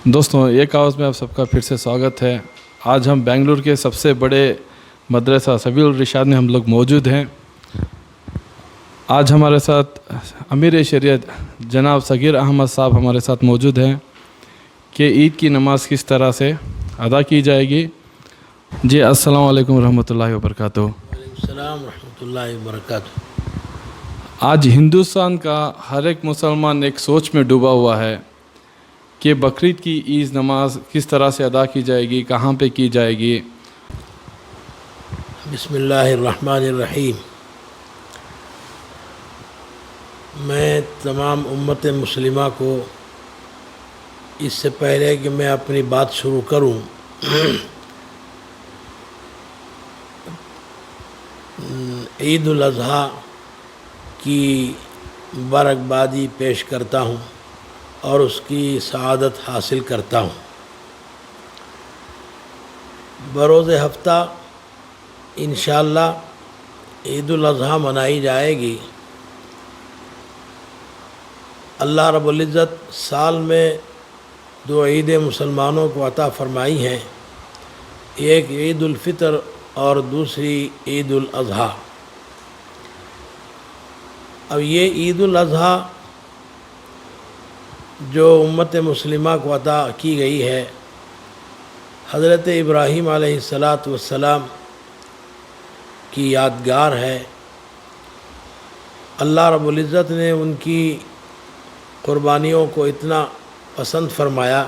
دوستوں ایک آواز میں آپ سب کا پھر سے سواگت ہے۔ آج ہم بنگلور کے سب سے بڑے مدرسہ سبیل الرشاد میں ہم لوگ موجود ہیں۔ آج ہمارے ساتھ امیر شریعت جناب صغیر احمد صاحب ہمارے ساتھ موجود ہیں کہ عید کی نماز کس طرح سے ادا کی جائے گی۔ جی السلام علیکم ورحمۃ اللہ وبرکاتہ۔ وعلیکم السلام ورحمۃ اللہ وبرکاتہ۔ آج ہندوستان کا ہر ایک مسلمان ایک سوچ میں ڈوبا ہوا ہے کہ بقرعید کی عید نماز کس طرح سے ادا کی جائے گی، کہاں پہ کی جائے گی۔ بسم اللہ الرحمن الرحیم۔ میں تمام امت مسلمہ کو اس سے پہلے کہ میں اپنی بات شروع کروں عید الاضحیٰ کی مبارکبادی پیش کرتا ہوں اور اس کی سعادت حاصل کرتا ہوں۔ بروز ہفتہ انشاءاللہ عید الاضحیٰ منائی جائے گی۔ اللہ رب العزت سال میں دو عیدیں مسلمانوں کو عطا فرمائی ہیں، ایک عید الفطر اور دوسری عید الاضحیٰ۔ اب یہ عید الاضحیٰ جو امت مسلمہ کو عطا کی گئی ہے، حضرت ابراہیم علیہ السلام کی یادگار ہے۔ اللہ رب العزت نے ان کی قربانیوں کو اتنا پسند فرمایا،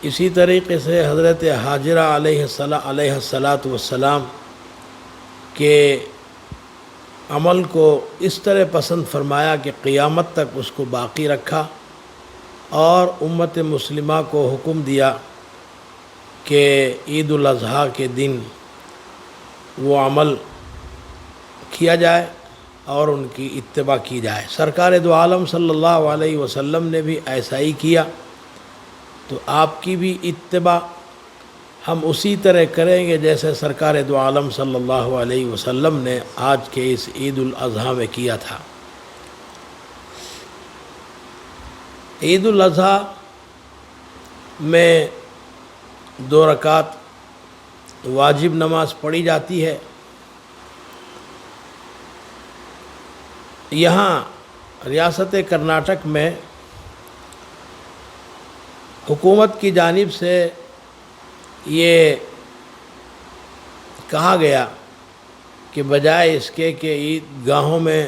اسی طریقے سے حضرت حاجرہ علیہ السلام کے عمل کو اس طرح پسند فرمایا کہ قیامت تک اس کو باقی رکھا اور امت مسلمہ کو حکم دیا کہ عید الاضحیٰ کے دن وہ عمل کیا جائے اور ان کی اتباع کی جائے۔ سرکار دو عالم صلی اللہ علیہ وسلم نے بھی ایسا ہی کیا، تو آپ کی بھی اتباع ہم اسی طرح کریں گے جیسے سرکار دو عالم صلی اللہ علیہ وسلم نے آج کے اس عید الاضحیٰ میں کیا تھا۔ عید الاضحیٰ میں 2 رکعت واجب نماز پڑھی جاتی ہے۔ یہاں ریاست کرناٹک میں حکومت کی جانب سے یہ کہا گیا کہ بجائے اس کے کہ عید گاہوں میں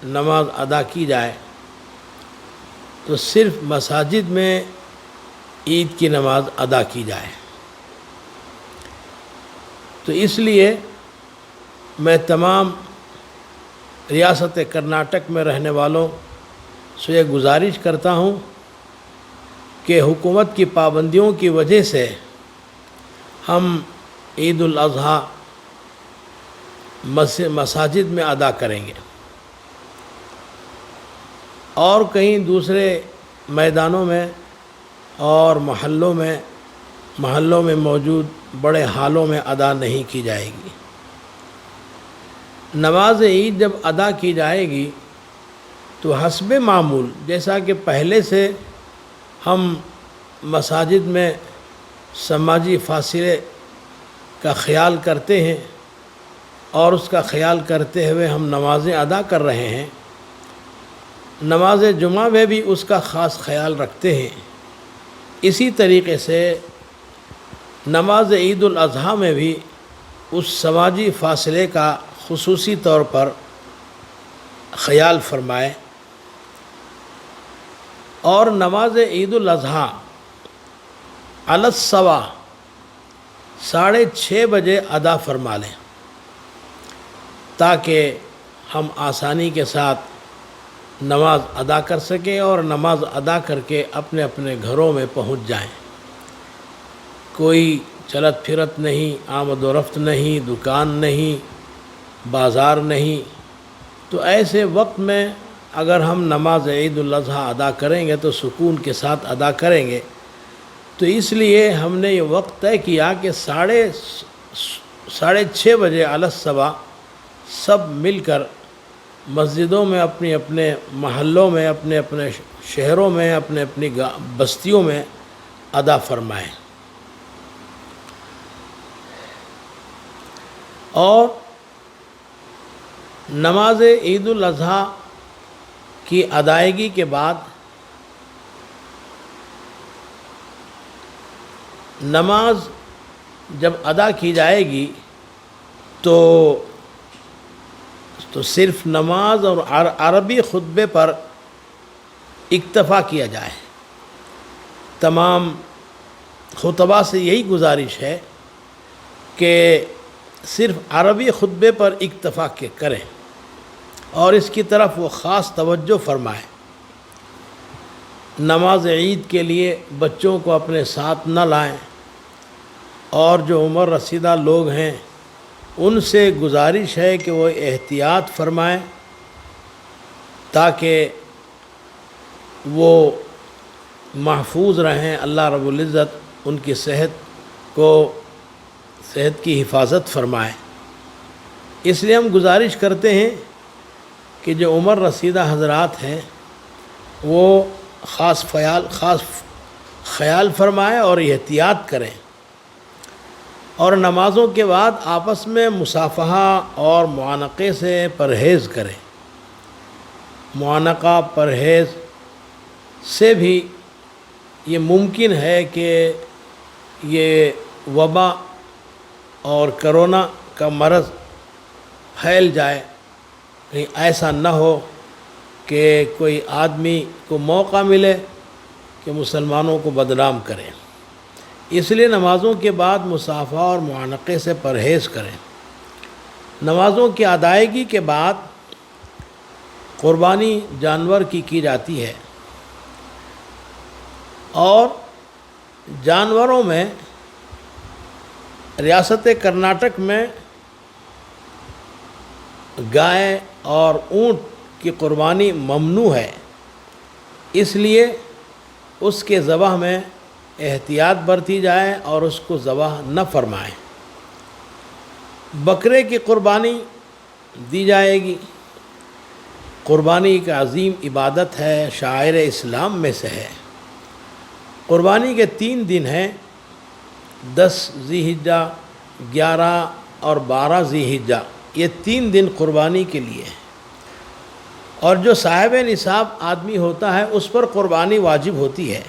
نماز ادا کی جائے تو صرف مساجد میں عید کی نماز ادا کی جائے۔ تو اس لیے میں تمام ریاست کرناٹک میں رہنے والوں سے یہ گزارش کرتا ہوں کہ حکومت کی پابندیوں کی وجہ سے ہم عید الاضحیٰ مساجد میں ادا کریں گے، اور کہیں دوسرے میدانوں میں اور محلوں میں موجود بڑے ہالوں میں ادا نہیں کی جائے گی۔ نماز عید جب ادا کی جائے گی تو حسب معمول جیسا کہ پہلے سے ہم مساجد میں سماجی فاصلے کا خیال کرتے ہیں اور اس کا خیال کرتے ہوئے ہم نمازیں ادا کر رہے ہیں، نماز جمعہ میں بھی اس کا خاص خیال رکھتے ہیں، اسی طریقے سے نماز عید الاضحیٰ میں بھی اس سماجی فاصلے کا خصوصی طور پر خیال فرمائے، اور نماز عید الاضحیٰ علی الصوا 6:30 بجے ادا فرما لیں تاکہ ہم آسانی کے ساتھ نماز ادا کر سکیں اور نماز ادا کر کے اپنے اپنے گھروں میں پہنچ جائیں۔ کوئی چلت پھرت نہیں، آمد و رفت نہیں، دکان نہیں، بازار نہیں، تو ایسے وقت میں اگر ہم نماز عید الاضحیٰ ادا کریں گے تو سکون کے ساتھ ادا کریں گے۔ تو اس لیے ہم نے یہ وقت طے کیا کہ 6:30 بجے علی الصوا سب مل کر مسجدوں میں اپنے اپنے محلوں میں اپنے اپنے شہروں میں اپنے اپنی بستیوں میں ادا فرمائیں۔ اور نماز عید الاضحیٰ کی ادائیگی کے بعد نماز جب ادا کی جائے گی تو صرف نماز اور عربی خطبے پر اکتفا کیا جائے۔ تمام خطباء سے یہی گزارش ہے کہ صرف عربی خطبے پر اکتفا کریں اور اس کی طرف وہ خاص توجہ فرمائیں۔ نماز عید کے لیے بچوں کو اپنے ساتھ نہ لائیں، اور جو عمر رسیدہ لوگ ہیں ان سے گزارش ہے کہ وہ احتیاط فرمائیں تاکہ وہ محفوظ رہیں، اللہ رب العزت ان کی صحت کی حفاظت فرمائے۔ اس لیے ہم گزارش کرتے ہیں کہ جو عمر رسیدہ حضرات ہیں وہ خاص خیال فرمائیں اور احتیاط کریں، اور نمازوں کے بعد آپس میں مصافحہ اور معانقے سے پرہیز کریں۔ معانقہ پرہیز سے بھی یہ ممکن ہے کہ یہ وبا اور کرونا کا مرض پھیل جائے، کہیں ایسا نہ ہو کہ کوئی آدمی کو موقع ملے کہ مسلمانوں کو بدنام کرے۔ اس لیے نمازوں کے بعد مصافحہ اور معانقے سے پرہیز کریں۔ نمازوں کی ادائیگی کے بعد قربانی جانور کی جاتی ہے، اور جانوروں میں ریاست کرناٹک میں گائے اور اونٹ کی قربانی ممنوع ہے، اس لیے اس کے ذبح میں احتیاط برتی جائے اور اس کو ذبح نہ فرمائیں۔ بکرے کی قربانی دی جائے گی۔ قربانی کا عظیم عبادت ہے، شعائر اسلام میں سے ہے۔ قربانی کے 3 دن ہیں، 10 ذی الحجہ، 11 اور 12 ذی الحجہ، یہ 3 دن قربانی کے لیے ہیں، اور جو صاحب نصاب آدمی ہوتا ہے اس پر قربانی واجب ہوتی ہے۔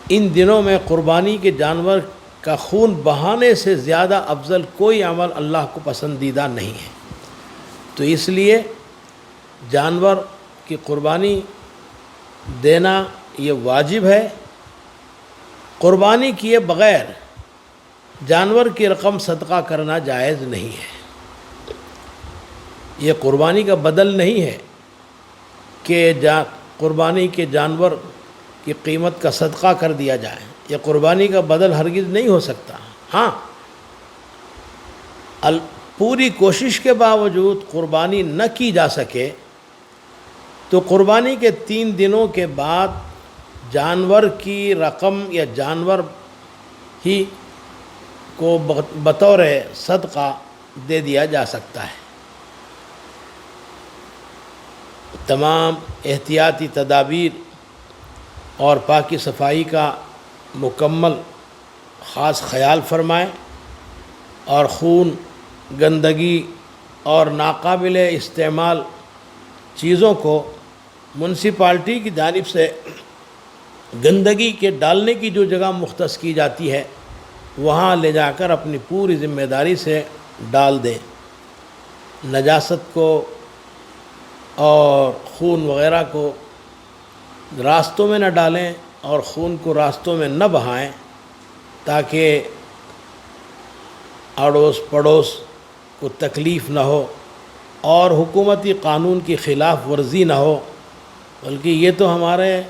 ان دنوں میں قربانی کے جانور کا خون بہانے سے زیادہ افضل کوئی عمل اللہ کو پسندیدہ نہیں ہے، تو اس لیے جانور کی قربانی دینا یہ واجب ہے۔ قربانی کیے بغیر جانور کی رقم صدقہ کرنا جائز نہیں ہے۔ یہ قربانی کا بدل نہیں ہے کہ قربانی کے جانور کی قیمت کا صدقہ کر دیا جائے، یہ قربانی کا بدل ہرگز نہیں ہو سکتا۔ ہاں، پوری کوشش کے باوجود قربانی نہ کی جا سکے تو قربانی کے 3 دنوں کے بعد جانور کی رقم یا جانور ہی کو بطور صدقہ دے دیا جا سکتا ہے۔ تمام احتیاطی تدابیر اور پاکی صفائی کا مکمل خاص خیال فرمائیں، اور خون، گندگی اور ناقابل استعمال چیزوں کو میونسپلٹی کی جانب سے گندگی کے ڈالنے کی جو جگہ مختص کی جاتی ہے وہاں لے جا کر اپنی پوری ذمہ داری سے ڈال دیں۔ نجاست کو اور خون وغیرہ کو راستوں میں نہ ڈالیں اور خون کو راستوں میں نہ بہائیں تاکہ اڑوس پڑوس کو تکلیف نہ ہو اور حکومتی قانون کی خلاف ورزی نہ ہو، بلکہ یہ تو ہمارے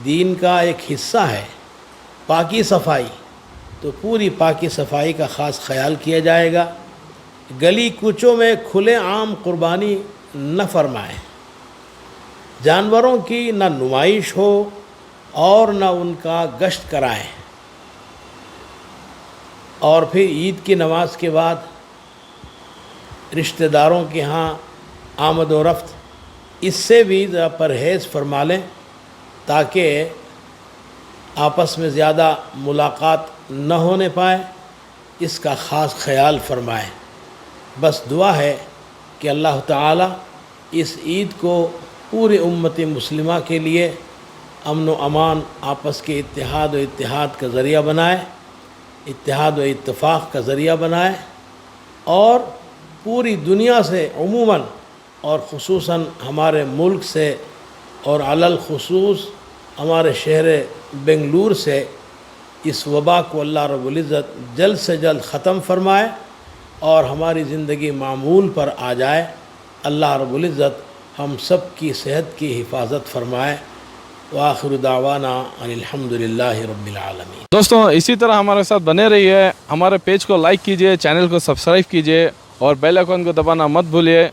دین کا ایک حصہ ہے پاکی صفائی، تو پوری پاکی صفائی کا خاص خیال کیا جائے گا۔ گلی کوچوں میں کھلے عام قربانی نہ فرمائیں، جانوروں کی نہ نمائش ہو اور نہ ان کا گشت کرائیں، اور پھر عید کی نماز کے بعد رشتہ داروں کے ہاں آمد و رفت اس سے بھی ذرا پرہیز فرما لیں تاکہ آپس میں زیادہ ملاقات نہ ہونے پائے، اس کا خاص خیال فرمائے۔ بس دعا ہے کہ اللہ تعالیٰ اس عید کو پوری امت مسلمہ کے لیے امن و امان، آپس کے اتحاد و اتحاد کا ذریعہ بنائے، اتحاد و اتفاق کا ذریعہ بنائے، اور پوری دنیا سے عموماً اور خصوصاً ہمارے ملک سے اور علی الخصوص ہمارے شہر بنگلور سے اس وبا کو اللہ رب العزت جلد سے جلد ختم فرمائے اور ہماری زندگی معمول پر آ جائے۔ اللہ رب العزت ہم سب کی صحت کی حفاظت فرمائے۔ وآخر دعوانا ان الحمد للہ رب العالمین۔ دوستوں اسی طرح ہمارے ساتھ بنے رہیے، ہمارے پیج کو لائک کیجئے، چینل کو سبسکرائب کیجئے اور بیل آئیکن کو دبانا مت بھولیے۔